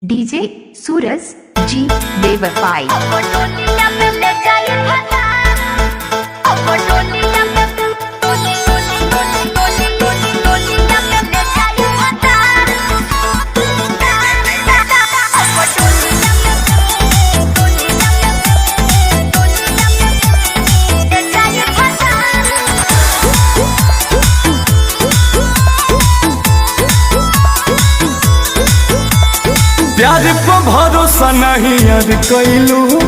DJ सूरज जी बेवफाई। प्यार को भरोसा नहीं यार कैलू,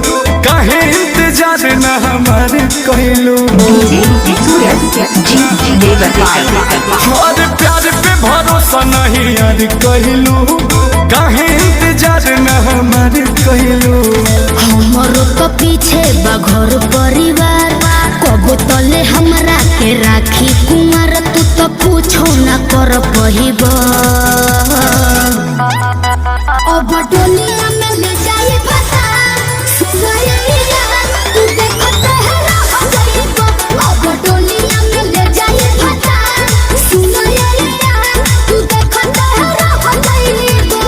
कहे इंतजार न हमार कैलू। डीजे सूरज जी बेवफाई। और प्यार पे भरोसा नहीं यार कैलू, कहे इंतजार न हमार कैलू। हमरो तो पीछे बघर परिवार, कबो तले हमरा के राखी कुमार। तू तो पूछो न कर पहिब, अब डोलिया में ले जाए फसा सुनाइया। तू देखो तेरा हो जाइबो, अब डोलिया में ले जाए फसा सुनाइया। तू देखो तेरा हो जाइबो।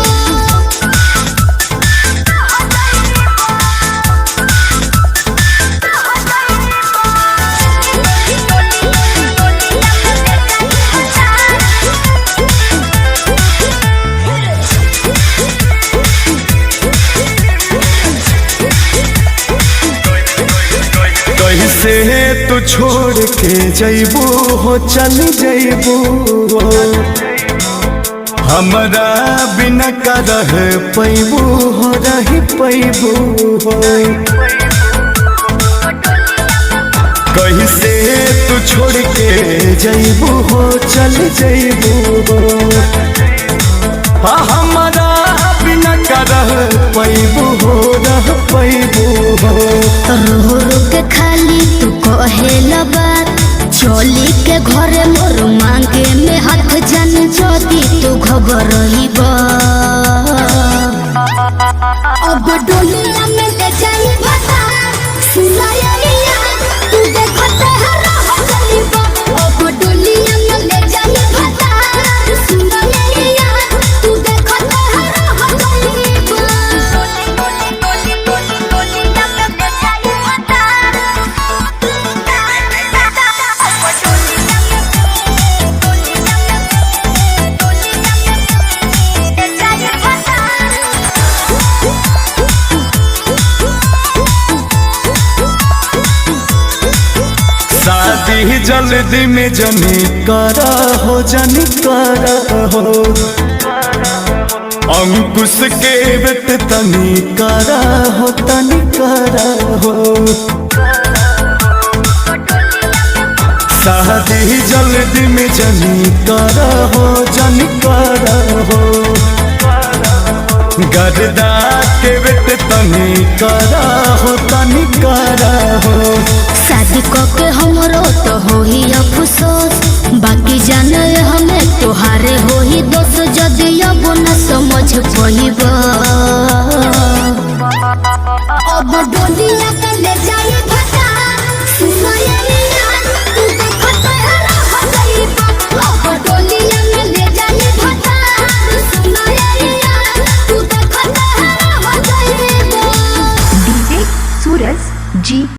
कैसे तू छोड़ के जैबू हो, चल जैबू हमरा बिना का रह पैबू हो, रही पैबू हो। कैसे तू छोड़ के जैबू हो, चल जैबू हो हमरा बिना का रह पैबू हो, रह पैबू हो। रो रो के खाली तू कहेला बात, चोली के घरे मोर मांगे में हाथ जन जोदी तू घबरइब। अब डोलिया में ले जाई फसा सुनाइया। तू देखो तेरा हो जाइब, अब डोलिया में ले जाई फसा सुनाइया। तू देखो तेरा हो जाइब। शादी जल्दी में जनी करा हो, जनी करा हो। अंकुश के बेट तनी करा हो, तनी करा हो। शादी जल्दी में जनी करा हो, जनी करा हो। गर्दा के बेट तनी करा हो, तनी करा हो। शादी के हमरो तो हो ही अफसोस, बाकी जाने हमें तोहारे हो ही दोस्त। जदि अब न समझ पहिब, अब डोलिया के ले जाए